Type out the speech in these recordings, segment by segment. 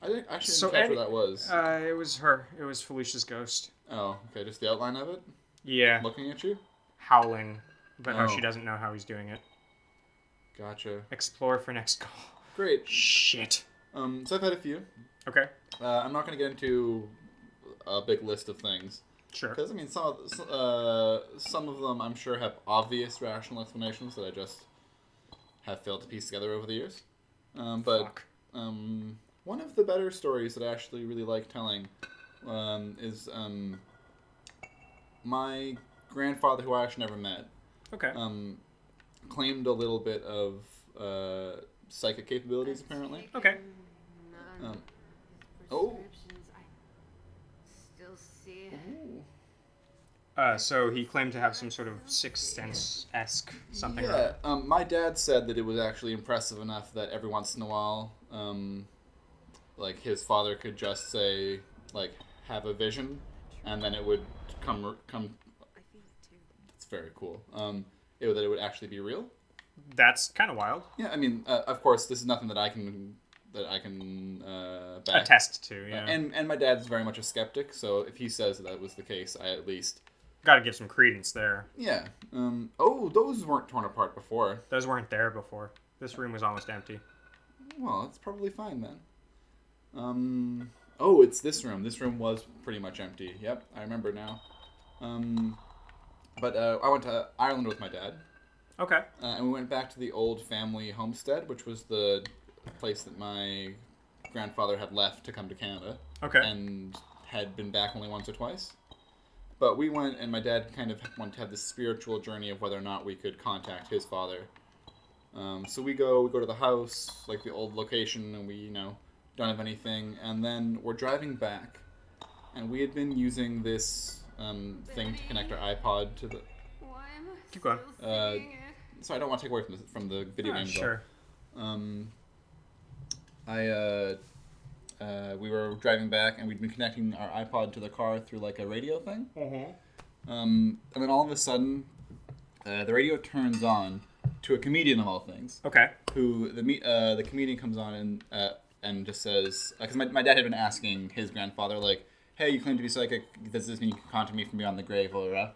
I actually didn't catch what that was. It was her. It was Felicia's ghost. Oh, okay, just the outline of it? Yeah. Looking at you? Howling. But no, she doesn't know how he's doing it. Gotcha. Explore for next call. Great. Shit. So I've had a few. Okay. I'm not going to get into a big list of things. Sure. Because, I mean, some of them I'm sure have obvious rational explanations that I just have failed to piece together over the years. But one of the better stories that I actually really like telling is my grandfather, who I actually never met, claimed a little bit of psychic capabilities, apparently. Okay. So he claimed to have some sort of Sixth Sense-esque something. Yeah, my dad said that it was actually impressive enough that every once in a while, like, his father could just say, like, have a vision, and then it would come. It's very cool. That it would actually be real. That's kind of wild. Yeah, I mean, of course, this is nothing that I can back. Attest to. Yeah. And my dad's very much a skeptic, so if he says that was the case, I at least got to give some credence there. Yeah. Those weren't torn apart before. Those weren't there before. This room was almost empty. Well, it's probably fine then. It's this room. This room was pretty much empty. Yep, I remember now. But I went to Ireland with my dad. Okay. And we went back to the old family homestead, which was the place that my grandfather had left to come to Canada. Okay. And had been back only once or twice. But we went, and my dad kind of wanted to have this spiritual journey of whether or not we could contact his father. So we go to the house, like the old location, and we, don't have anything. And then we're driving back, and we had been using this thing to connect our iPod to the... Keep going. Sorry, I don't want to take away from the video game. Sure. We were driving back, and we'd been connecting our iPod to the car through like a radio thing. Mm-hmm. And then all of a sudden, the radio turns on to a comedian of all things. Okay. Who the comedian comes on and just says, because my dad had been asking his grandfather, like, "Hey, you claim to be psychic. Does this mean you can contact me from beyond the grave?" Blah, blah, blah.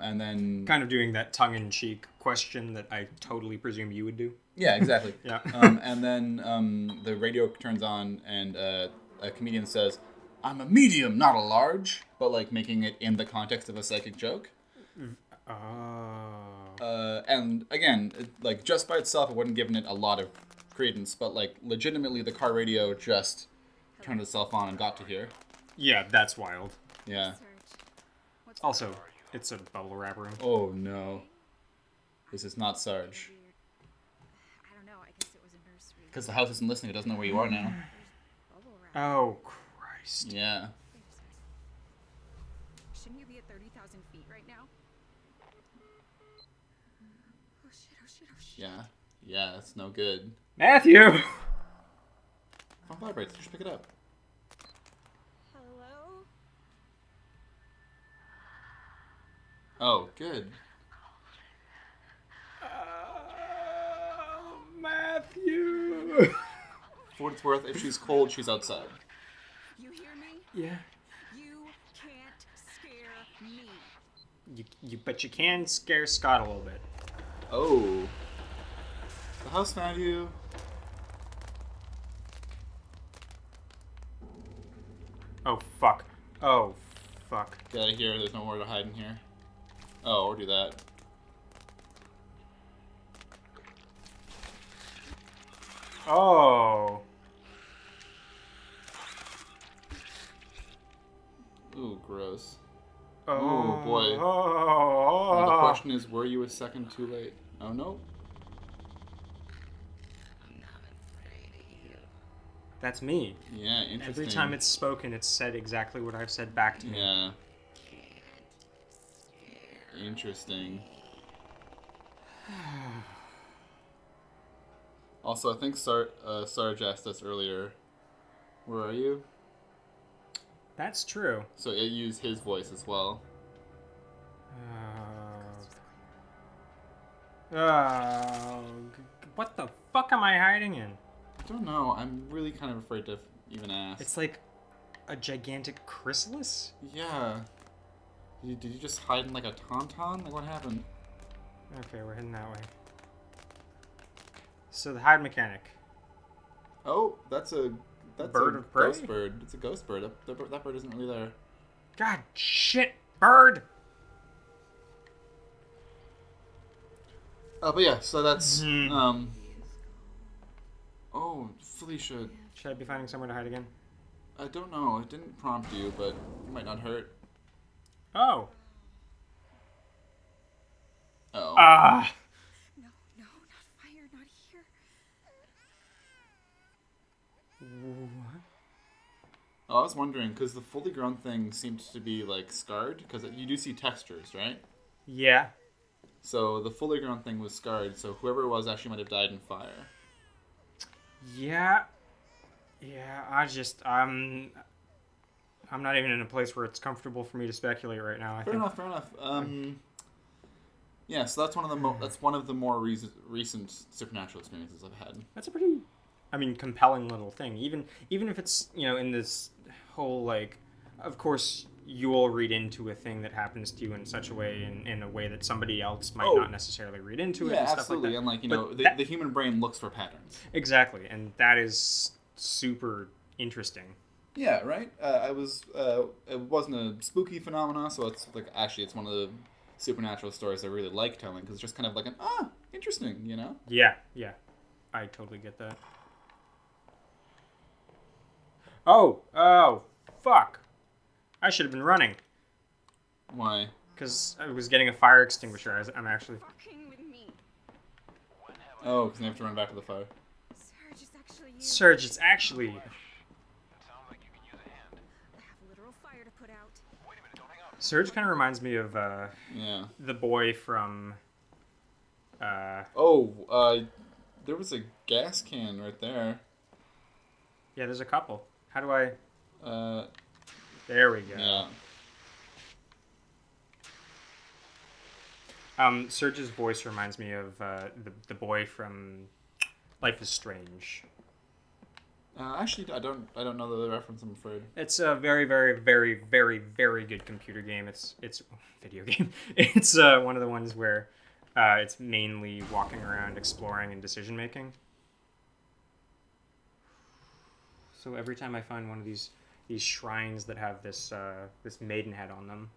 And then kind of doing that tongue-in-cheek question that I totally presume you would do. Yeah, exactly. Yeah. And then the radio turns on, and a comedian says, "I'm a medium, not a large," but like making it in the context of a psychic joke. And again, like just by itself, it wouldn't given it a lot of credence, but like legitimately, the car radio just turned itself on and got to here. Yeah, that's wild. Yeah. Also, it's a bubble wrap room. Oh no. This is not Sarge. I don't know. I guess it was a nursery. Because the house isn't listening. It doesn't know where you are now. Oh, Christ. Yeah. Shouldn't you be at 30,000 feet right now? Oh shit. Yeah. Yeah, that's no good. Matthew! Phone vibrates. You should pick it up. Hello? Oh, good. Matthew! For what it's worth, if she's cold, she's outside. You hear me? Yeah. You can't scare me. But you can scare Scott a little bit. Oh. The house found you. Oh, fuck. Oh, fuck. Get out of here. There's nowhere to hide in here. Oh, or do that. Oh. Ooh, gross. Oh, Ooh, boy. Oh. Now the question is, were you a second too late? Oh, no. That's me. Yeah, interesting. Every time it's spoken, it's said exactly what I've said back to me. Yeah. Interesting. Also, I think Sarge asked us earlier, where are you? That's true. So it used his voice as well. What the fuck am I hiding in? don't know. I'm really kind of afraid to even ask. It's like a gigantic chrysalis? Yeah. Did you just hide in like a tauntaun? Like what happened? Okay, we're heading that way. So the hide mechanic. Oh, that's a Bird of prey? ghost bird. It's a ghost bird. That bird isn't really there. God shit, bird! But yeah, so that's Oh, Felicia. Should I be finding somewhere to hide again? I don't know. It didn't prompt you, but it might not hurt. Oh. Oh. Ah. No, not fire, not here. What? Oh, I was wondering because the fully grown thing seemed to be like scarred because you do see textures, right? Yeah. So the fully grown thing was scarred. So whoever it was actually might have died in fire. Yeah. Yeah, I'm not even in a place where it's comfortable for me to speculate right now. Fair enough. Yeah, so that's one of the more recent supernatural experiences I've had. That's a pretty, compelling little thing. Even if it's, in this whole, like, of course you will read into a thing that happens to you in such a way, in a way that somebody else might not necessarily read into it. Yeah, and stuff absolutely. Like that. And the human brain looks for patterns. Exactly, and that is super interesting. Yeah, right. It wasn't a spooky phenomenon, so it's like it's one of the supernatural stories I really like telling because it's just kind of like interesting, you know? Yeah, I totally get that. Oh, fuck! I should have been running. Why? Because I was getting a fire extinguisher. I'm actually. Fucking with me. Oh, because I have to run back to the fire. Surge, it's actually you. Surge, it's actually. I have literal fire to put out. Surge kind of reminds me of Yeah. the boy from. There was a gas can right there. Yeah, there's a couple. How do I? There we go. Yeah. Surge's voice reminds me of the boy from Life is Strange. Actually, I don't know the reference. I'm afraid. It's a very, very, very, very, very good computer game. It's video game. It's one of the ones where it's mainly walking around, exploring, and decision making. So every time I find one of these shrines that have this maidenhead on them,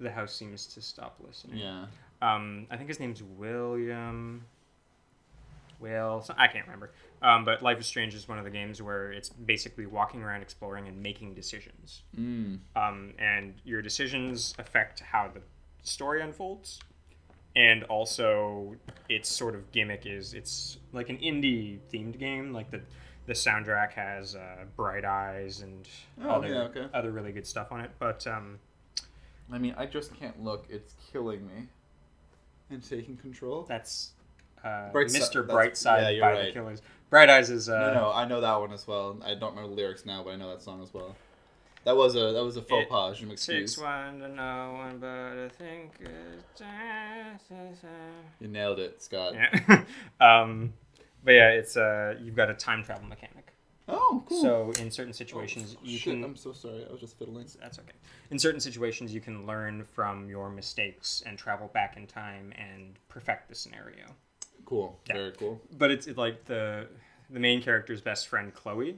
the house seems to stop listening. Yeah. I think his name's William. I can't remember. But Life is Strange is one of the games where it's basically walking around, exploring, and making decisions. And your decisions affect how the story unfolds. And also, its sort of gimmick is it's like an indie themed game. Like the soundtrack has Bright Eyes and other really good stuff on it. But I just can't look. It's killing me. And Taking Control. That's Mr. Brightside by the Killers. Bright Eyes is No, I know that one as well. I don't remember the lyrics now, but I know that song as well. That was a faux pas. You excuse. Takes one to know one, but I think You nailed it, Scott. Yeah. But yeah, it's you've got a time travel mechanic. Oh, cool. So in certain situations you can. I'm so sorry. I was just fiddling. That's okay. In certain situations, you can learn from your mistakes and travel back in time and perfect the scenario. Cool. Yeah. Very cool. But it's like the main character's best friend, Chloe,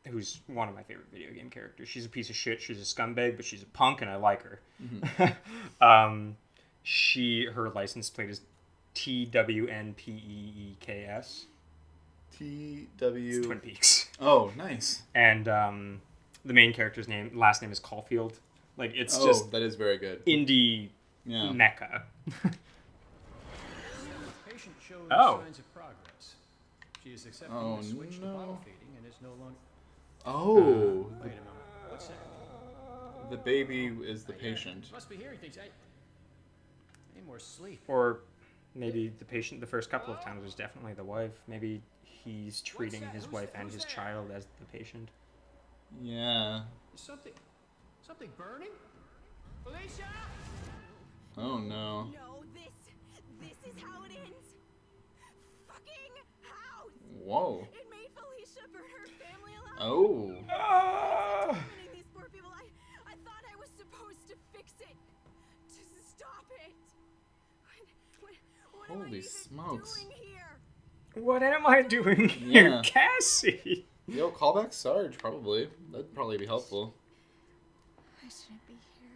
who's one of my favorite video game characters. She's a piece of shit. She's a scumbag, but she's a punk, and I like her. Mm-hmm. Her license plate is TWNPEEKS. TW. It's Twin Peaks. Oh, nice. And the main character's last name is Caulfield. Like it's just that is very good. indie mecca. Patient shows Oh. signs of progress. She is accepting Oh, the switch to no. bottle feeding and is no longer. Oh, Wait a moment. What's that? the baby is the patient. Must be hearing things. I need more sleep. Or maybe the patient the first couple of times was definitely the wife. Maybe he's treating his wife and his child as the patient. Yeah. Is something burning? Felicia! Oh no. No, this is how it ends. Fucking house. Whoa. It made Felicia burn her family alive. Oh. Terminating these poor people. I thought I was supposed to fix it. To stop it. What am I Holy even smokes. doing here? What am I doing here, Yeah. Cassie? Yo, call back Sarge, probably. That'd probably be helpful. I shouldn't be here.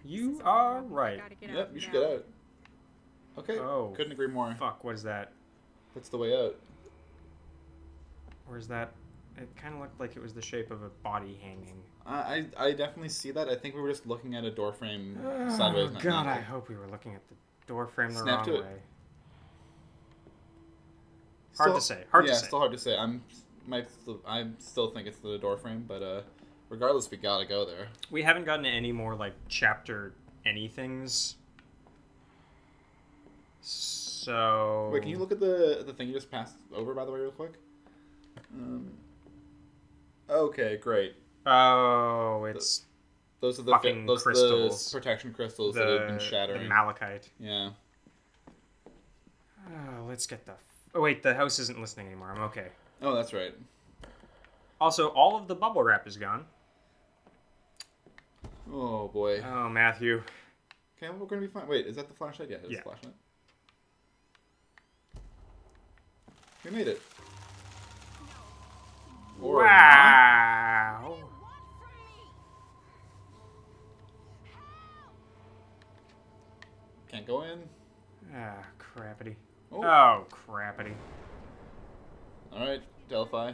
You are right. Gotta get Yep, out you should now. get out. Okay, Oh. couldn't agree more. Fuck, what is that? That's the way out. Where's that? It kind of looked like it was the shape of a body hanging. I definitely see that. I think we were just looking at a door frame sideways. Oh, not God, I naked. hope we were looking at the door frame the Snap wrong to it. way. Hard to say. Hard to say. Still hard to say. I still think it's the door frame, but regardless, we gotta go there. We haven't gotten any more, like, chapter anythings. So... Wait, can you look at the thing you just passed over, by the way, real quick? Okay, great. Oh, it's Those are the fucking those crystals. the protection crystals that have been the shattering. malachite. Yeah. Oh, let's get the... Oh, wait, the house isn't listening anymore. I'm okay. Oh, that's right. Also, all of the bubble wrap is gone. Oh boy. Oh, Matthew. Okay, we're gonna be fine. Wait, is that the flashlight? Yeah, it's Yeah. the flashlight. We made it. Or not. Wow. Can't go in. Ah, crappity. Oh. Oh, crappity. All right, Delphi.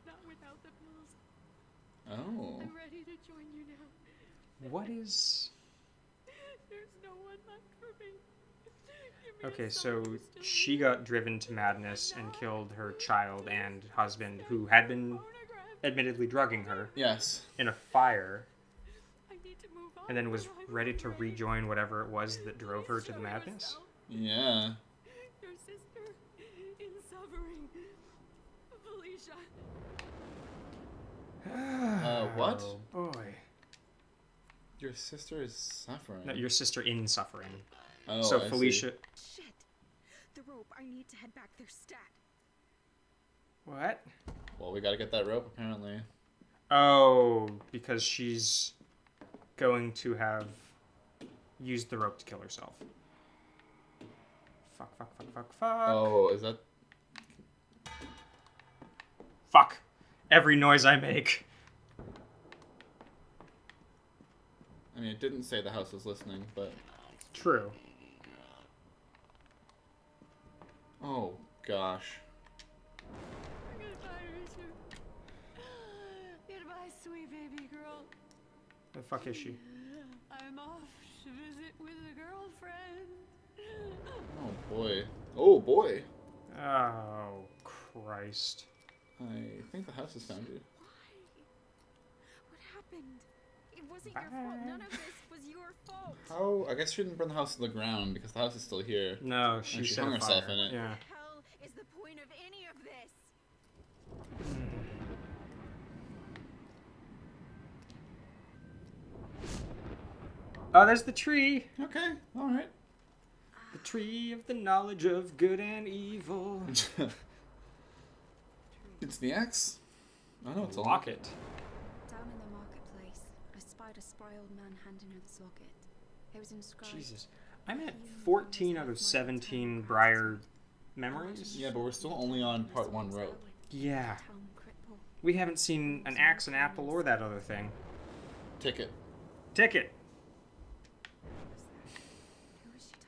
Not without the pills. Oh. I'm ready to join you now. What is... There's no one left for me. Give me Okay, a so sign you're still she here. got driven to madness and killed her child and husband, who had been Phonograph. admittedly drugging her, Yes. in a fire, I need to move on. and then was or I'm ready to afraid. rejoin whatever it was that drove her to the Show madness. yourself. Yeah. Your sister in suffering. Felicia. What? Oh, boy. Your sister is suffering. No, your sister in suffering. Oh, So I see. Felicia... Shit. The rope. I need to head back there stat. What? Well, we gotta get that rope, apparently. Oh, because she's going to have used the rope to kill herself. Fuck, fuck, fuck, fuck, fuck. Oh, is that... Fuck. Every noise I make. I mean, it didn't say the house was listening, but... True. Oh, gosh. Goodbye, Richard. Goodbye, sweet baby girl. The fuck is she? I'm off to visit with a girlfriend. Oh, boy. Oh, boy. Oh, Christ. I think the house has found you. What happened? It wasn't your fault. None of this was your fault. How? I guess she didn't burn the house to the ground, because the house is still here. No, she she set hung a herself fire. in it. Yeah. What the hell is the point of any of this? Oh, there's the tree. Okay, alright. The tree of the knowledge of good and evil. It's the axe? Oh, no, it's a Locket. Down in the marketplace, I spied a spry old man handing her the locket. It was inscribed. Jesus. I'm at 14 out of 17 Briar memories. Yeah, but we're still only on part 1 rope. Yeah. Town cripple. We haven't seen an axe, an apple, or that other thing. Ticket. Ticket. Who is she talking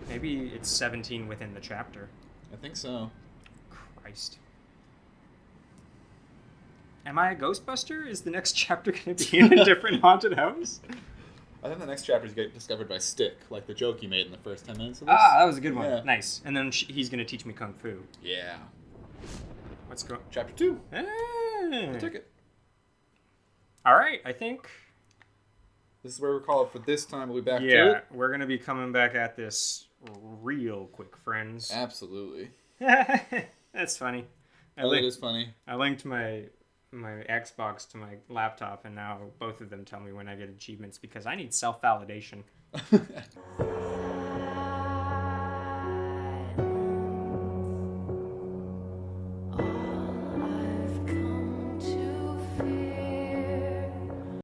about? Maybe it's 17 within the chapter. I think so. Christ. Am I a Ghostbuster? Is the next chapter going to be in a different haunted house? I think the next chapter is get discovered by Stick, like the joke you made in the first 10 minutes of this. Ah, that was a good one. Yeah. Nice. And then he's going to teach me Kung Fu. Yeah. Let's go. Chapter 2. Ah. Ticket. All right, I think. This is where we call it for this time. We'll be back to Yeah, it. we're going to be coming back at this real quick, friends. Absolutely. That's funny. Oh, it is funny. I linked my Xbox to my laptop, and now both of them tell me when I get achievements because I need self-validation.